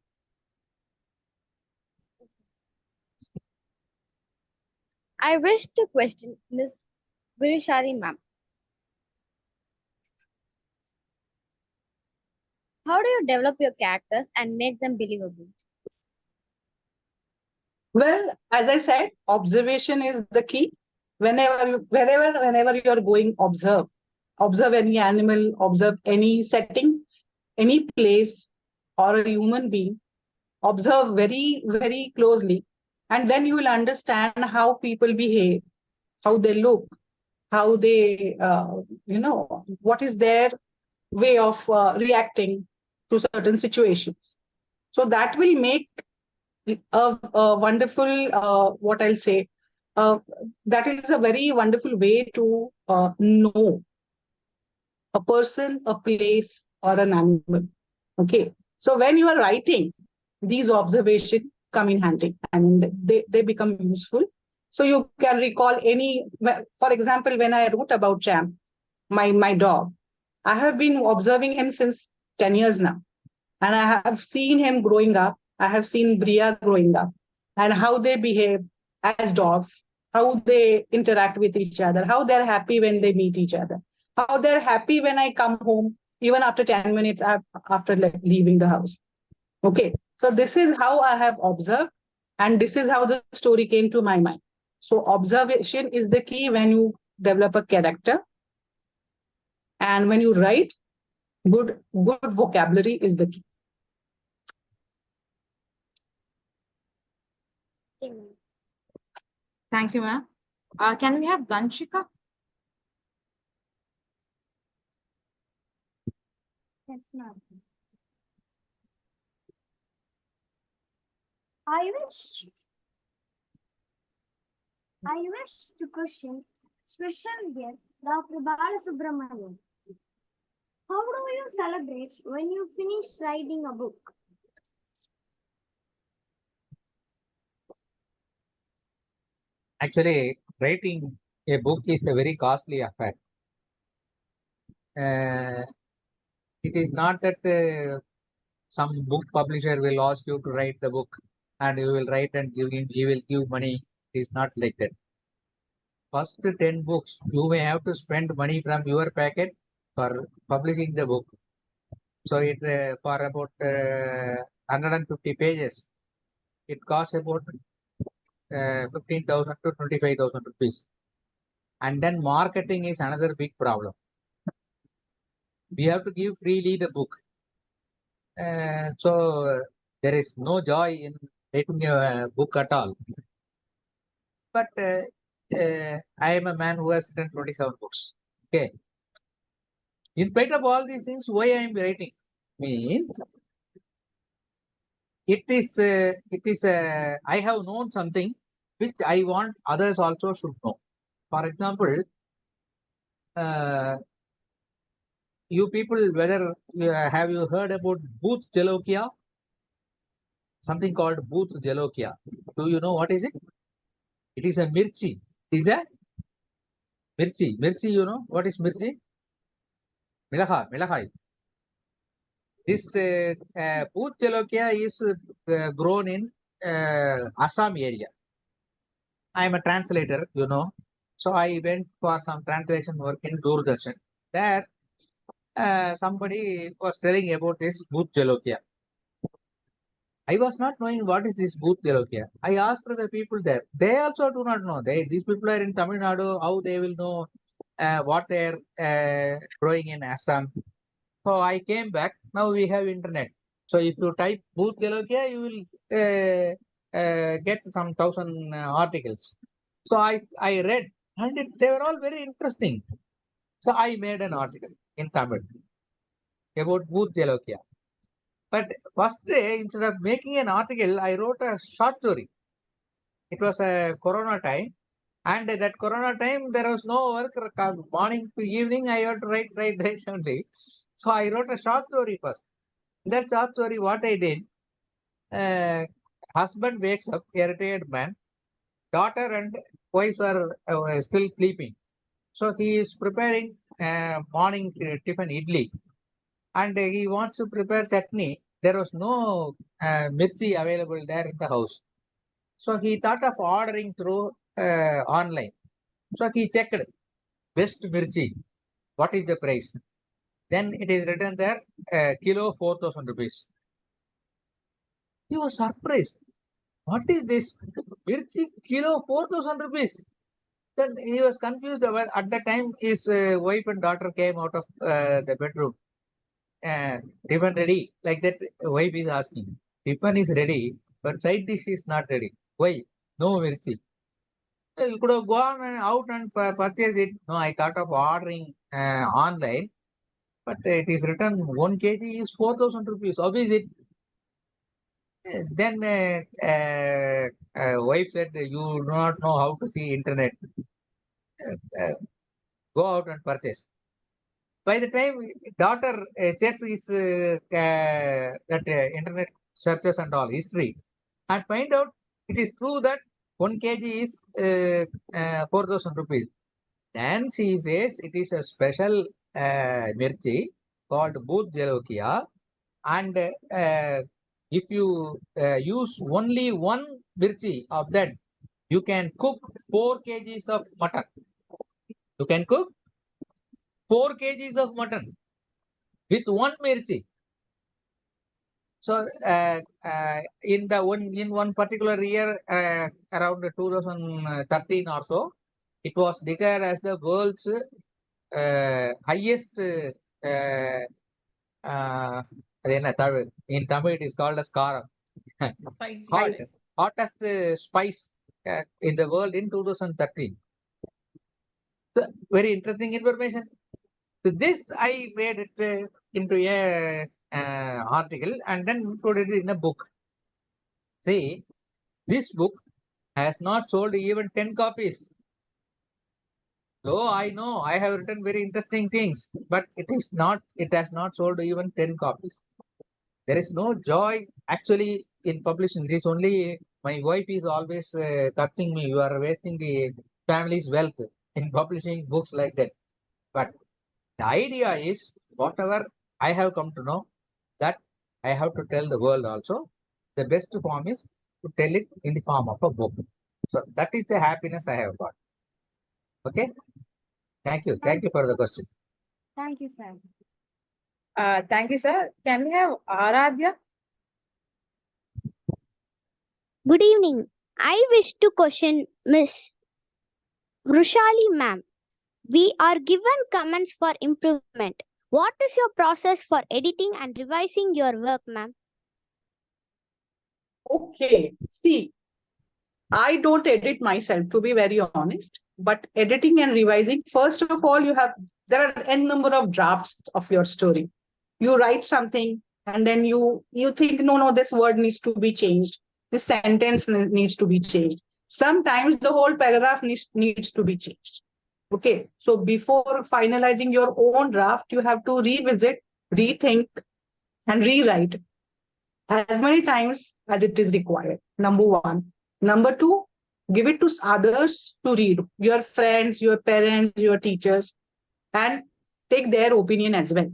I wish to question Miss Virishari ma'am. How do you develop your characters and make them believable? Well, as I said, observation is the key. Whenever you're going, observe. Observe any animal, observe any setting, any place, or a human being. Observe very, very closely. And then you will understand how people behave, how they look, how they, what is their way of reacting to certain situations. So that will make a wonderful, what I'll say, that is a very wonderful way to know a person, a place, or an animal. Okay. So when you are writing, these observations come in handy. I mean, they become useful. So you can recall any, for example, when I wrote about Jam, my dog, I have been observing him since 10 years now. And I have seen him growing up. I have seen Bria growing up and how they behave as dogs, how they interact with each other, how they're happy when they meet each other, how they're happy when I come home, even after 10 minutes after leaving the house. Okay. So this is how I have observed, and this is how the story came to my mind. So observation is the key when you develop a character. And when you write, good vocabulary is the key. Thank you, ma'am. Can we have Danshika? Yes, ma'am. I wish to question special guest Dr. Balasubramanian. How do you celebrate when you finish writing a book? Actually, writing a book is a very costly affair. It is not that some book publisher will ask you to write the book and you will write and he will give money. It is not like that. First 10 books, you may have to spend money from your packet for publishing the book. So it for about 150 pages, it costs about 15,000 to 25,000 rupees. And then marketing is another big problem. We have to give freely the book. So there is no joy in writing a book at all. But I am a man who has written 27 books. Okay. In spite of all these things, why I am writing means it is I have known something which I want others also should know. For example, you people, whether have you heard about Booth Jalokia? Something called Booth Jalokia. Do you know what is it? It is a mirchi. Is a mirchi. Mirchi, you know what is mirchi? Milahai. This Booth Jalokia is grown in Assam area. I am a translator, you know. So I went for some translation work in Doordarshan. There, somebody was telling about this Booth Jalokia. I was not knowing what is this Booth Jalokia. I asked the people there. They also do not know. These people are in Tamil Nadu. How they will know what they are growing in Assam? So I came back. Now we have internet. So if you type Booth Jalokia, you will get some 1,000 articles. So I read, and they were all very interesting. So I made an article in Tamil about Booth Jalokia. But first day, instead of making an article, I wrote a short story. It was a Corona time. And that Corona time, there was no work. Morning to evening, I had to write only. So I wrote a short story first. That short story, what I did, husband wakes up, a retired man. Daughter and wife are still sleeping. So he is preparing morning tiffin idli. And he wants to prepare chutney. There was no mirchi available there in the house. So he thought of ordering through online. So he checked best mirchi. What is the price? Then it is written there, kilo 4,000 rupees. He was surprised. What is this? Mirchi kilo 4,000 rupees. Then he was confused. At the time, his wife and daughter came out of the bedroom. Tiffin ready? Like that, wife is asking. Tiffin is ready, but side dish is not ready. Why? No mirchi. You could have gone out and purchased it. No, I thought of ordering online, but it is written 1 kg is 4,000 rupees. How is it? Then wife said, "You do not know how to see internet. Go out and purchase." By the time daughter checks his that internet searches and all history, and find out it is true that 1 kg is 4,000 rupees. Then she says it is a special mirchi called Bhoot Jalokia, and if you use only one mirchi of that, you can cook 4 kgs of mutton. You can cook 4 kgs of mutton with one mirchi. So in one particular year, around 2013 or so, it was declared as the world's highest அது என்ன Tamil? In Tamil it is called as karam. Spicy. Hot, Yes. hottest spice in the world in 2013. So, very interesting information. So this I made it into a article and then included it in a book. See, this book has not sold even 10 copies. Though I know I have written very interesting things, but it has not sold even 10 copies. There is no joy actually in publishing. It is only my wife is always cursing me. You are wasting the family's wealth in publishing books like that. But the idea is whatever I have come to know, that I have to tell the world also. The best form is to tell it in the form of a book. So that is the happiness I have got. Okay. Thank you. Thank you for the question. Thank you, sir. Thank you, sir. Can we have Aradhya? Good evening. I wish to question Miss Vrushali ma'am. We are given comments for improvement. What is your process for editing and revising your work, ma'am? Okay, see, I don't edit myself, to be very honest, but editing and revising, first of all, there are n number of drafts of your story. You write something and then you think, no, this word needs to be changed. This sentence needs to be changed. Sometimes the whole paragraph needs to be changed. Okay, so before finalizing your own draft, you have to revisit, rethink, and rewrite as many times as it is required. Number one. Number two, give it to others to read, your friends, your parents, your teachers, and take their opinion as well.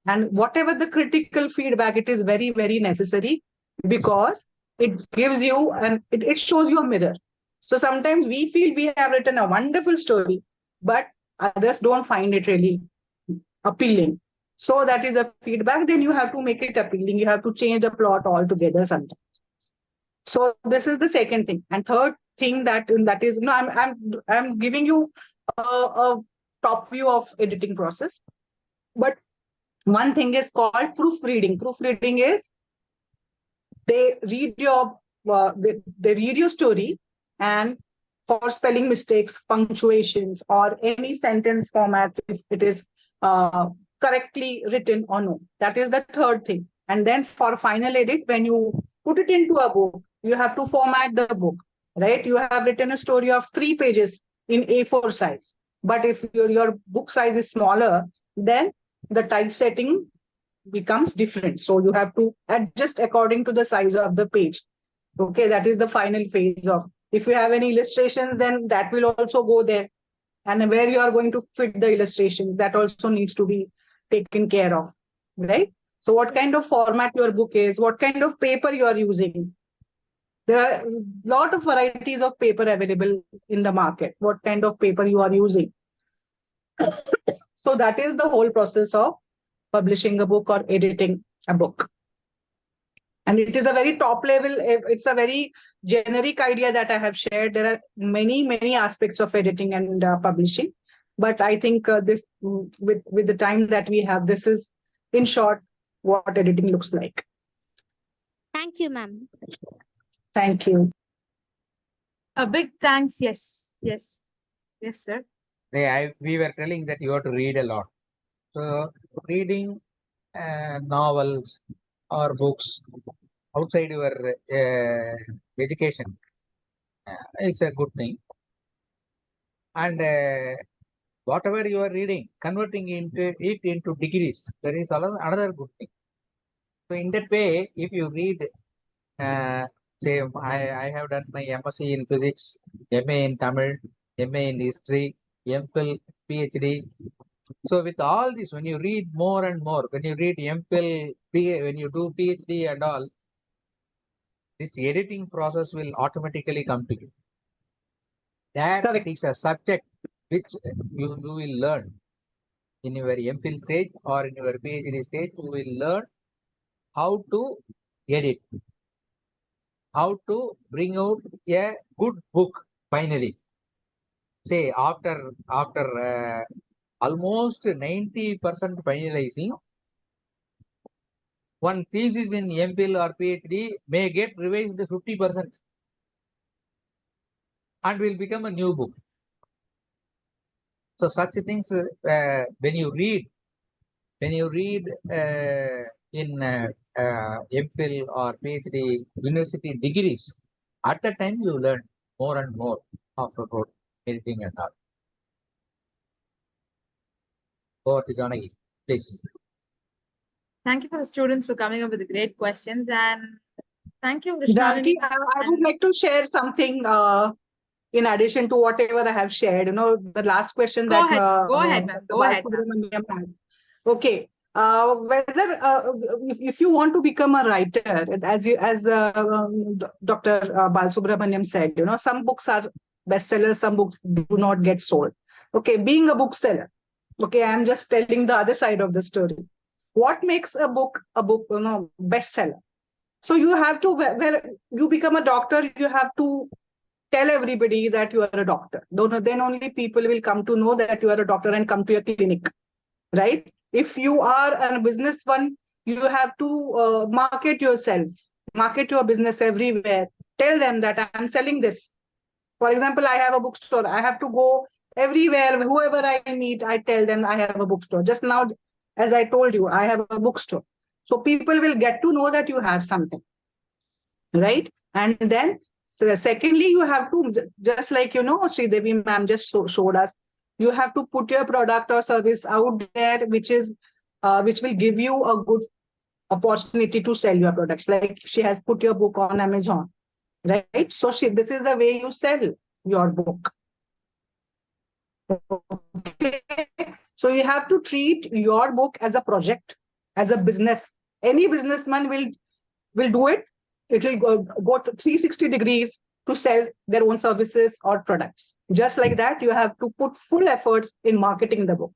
And whatever the critical feedback, it is very, very necessary because it gives you and it shows you a mirror. So sometimes we feel we have written a wonderful story, but others don't find it really appealing. So that is a feedback. Then you have to make it appealing. You have to change the plot altogether sometimes. So this is the second thing. And third thing that is, no, I'm giving you a top view of editing process. But one thing is called proofreading. Proofreading is they read your they read your story, and for spelling mistakes, punctuations, or any sentence format, if it is correctly written or no. That is the third thing. And then for final edit, when you put it into a book, you have to format the book, right? You have written a story of 3 pages in A4 size. But if your book size is smaller, then the typesetting becomes different. So you have to adjust according to the size of the page. Okay, that is the final phase of. If you have any illustrations, then that will also go there. And where you are going to fit the illustration, that also needs to be taken care of, right? So what kind of format your book is, what kind of paper you are using. There are a lot of varieties of paper available in the market. What kind of paper you are using. So that is the whole process of publishing a book or editing a book. And it is a very top level, it's a very generic idea that I have shared. There are many, many aspects of editing and publishing. But I think this, with the time that we have, this is in short what editing looks like. Thank you, ma'am. Thank you. A big thanks. Yes, sir. We were telling that you have to read a lot. So reading novels or books outside your education. It's a good thing. And whatever you are reading, converting it into degrees, that is another good thing. So in that way, if you read, say, I have done my MSc in physics, MA in Tamil, MA in history, MPhil, PhD. So with all this, when you read more and more, when you read MPhil, when you do PhD and all, this editing process will automatically come to you. That is a subject which you will learn in your MPhil stage or in your PhD stage. You will learn how to edit, how to bring out a good book finally. Say after almost 90% finalizing, one thesis in MPhil or PhD may get revised 50% and will become a new book. So such things, when you read in MPhil or PhD university degrees, at that time you learn more and more of about editing and all. Over to Janaki, please. Thank you for the students for coming up with the great questions, and thank you, Janaki, Vrishnalini. I would like to share something in addition to whatever I have shared. The last question Go that ahead, go ahead, ma'am. Go ahead, ma'am. Balasubramaniam had. Okay. Whether if you want to become a writer, as Dr. Balasubramaniam said, some books are bestsellers, some books do not get sold. Okay, being a bookseller. Okay, I'm just telling the other side of the story. What makes a book bestseller? So you have to, where you become a doctor, you have to tell everybody that you are a doctor. Then only people will come to know that you are a doctor and come to your clinic, right? If you are a business one, you have to market yourself, market your business everywhere. Tell them that I'm selling this. For example, I have a bookstore. I have to go everywhere. Whoever I meet, I tell them I have a bookstore. Just now, as I told you, I have a bookstore. So people will get to know that you have something, right? And then, so secondly, you have to, just like, Sridevi ma'am just showed us, you have to put your product or service out there, which will give you a good opportunity to sell your products. Like she has put your book on Amazon, right? So this is the way you sell your book. Okay. So you have to treat your book as a project, as a business. Any businessman will do it. It will go to 360 degrees to sell their own services or products. Just like that, you have to put full efforts in marketing the book.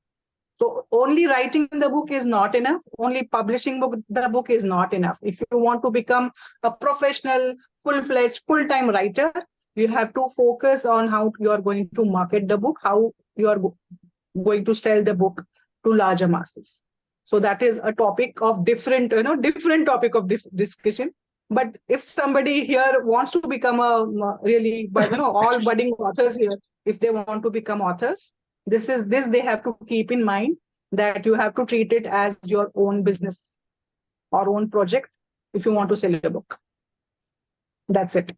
So only writing the book is not enough. Only publishing the book is not enough. If you want to become a professional, full-fledged, full-time writer, you have to focus on how you are going to market the book, how you are going to sell the book to larger masses. So that is a topic of different topic of discussion. But if somebody here wants to become all budding authors here, if they want to become authors, this they have to keep in mind, that you have to treat it as your own business or own project if you want to sell your book. That's it.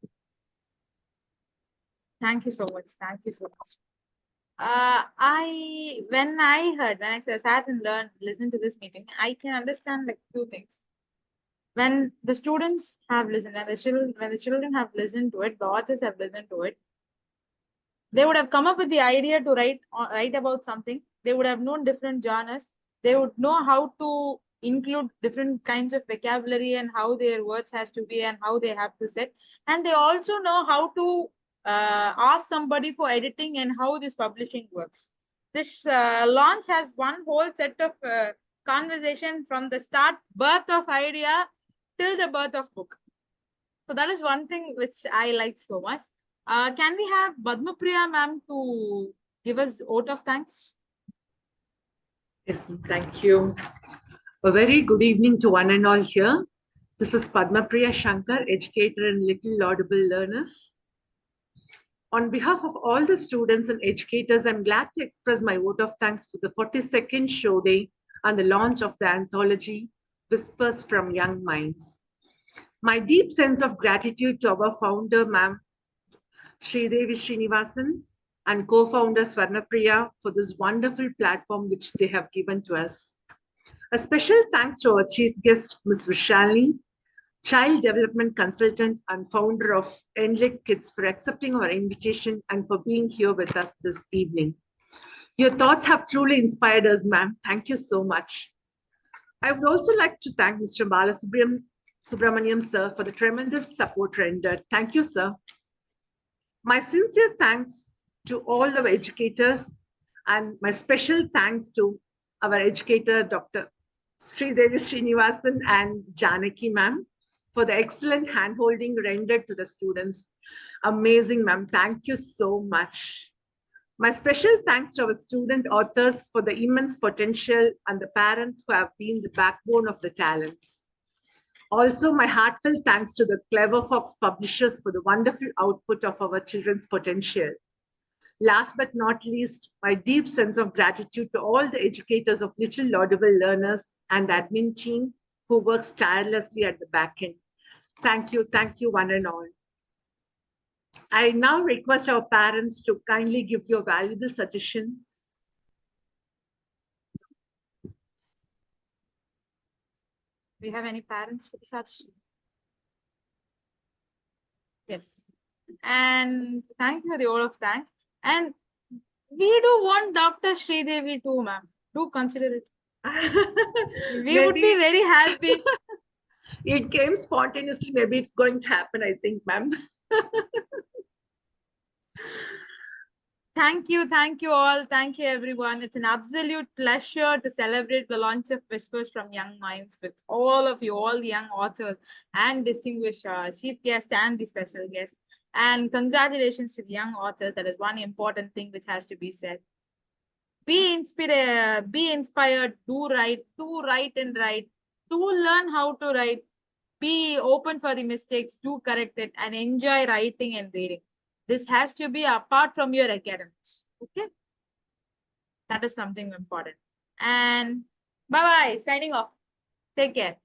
Thank you so much. Thank you so much. When I sat and listened to this meeting, I can understand like two things. When the students have listened, and when the children have listened to it, the authors have listened to it, they would have come up with the idea to write about something. They would have known different genres. They would know how to include different kinds of vocabulary and how their words has to be and how they have to set. And they also know how to ask somebody for editing and how this publishing works. This launch has one whole set of conversation from the start, birth of idea till the birth of book. So that is one thing which I like so much. Can we have Padmapriya ma'am to give us vote of thanks? Yes, thank you. A very good evening to one and all here. This is Padmapriya Shankar, educator and Little Laudable Learners. On behalf of all the students and educators, I'm glad to express my vote of thanks for the 42nd show day and the launch of the anthology, Whispers from Young Minds. My deep sense of gratitude to our founder, ma'am, Sridevi Srinivasan, and co-founder Swarnapriya for this wonderful platform which they have given to us. A special thanks to our chief guest, Ms. Vishalini, Child Development Consultant and founder of Enlit Kids, for accepting our invitation and for being here with us this evening. Your thoughts have truly inspired us, ma'am. Thank you so much. I would also like to thank Mr. Balasubramaniam, sir, for the tremendous support rendered. Thank you, sir. My sincere thanks to all our educators, and my special thanks to our educator, Dr. Sridevi Srinivasan and Janaki, ma'am, for the excellent handholding rendered to the students. Amazing, ma'am. Thank you so much. My special thanks to our student authors for the immense potential and the parents who have been the backbone of the talents. Also, my heartfelt thanks to the Clever Fox publishers for the wonderful output of our children's potential. Last but not least, my deep sense of gratitude to all the educators of Little Laudable Learners and the admin team who works tirelessly at the back end. Thank you, one and all. I now request our parents to kindly give your valuable suggestions. Do you have any parents for the suggestion? Yes. And thank you for the all of thanks. And we do want Dr. Sridevi too, ma'am. Do consider it. We would be very happy. It came spontaneously. Maybe it's going to happen, I think, ma'am. Thank you all. Thank you, everyone. It's an absolute pleasure to celebrate the launch of Whispers from Young Minds with all of you, all the young authors and distinguished chief guests and the special guests. And congratulations to the young authors. That is one important thing which has to be said. Be inspired, do write and write, do learn how to write, be open for the mistakes, do correct it, and enjoy writing and reading. This has to be apart from your academics. Okay? That is something important. And bye-bye. Signing off. Take care.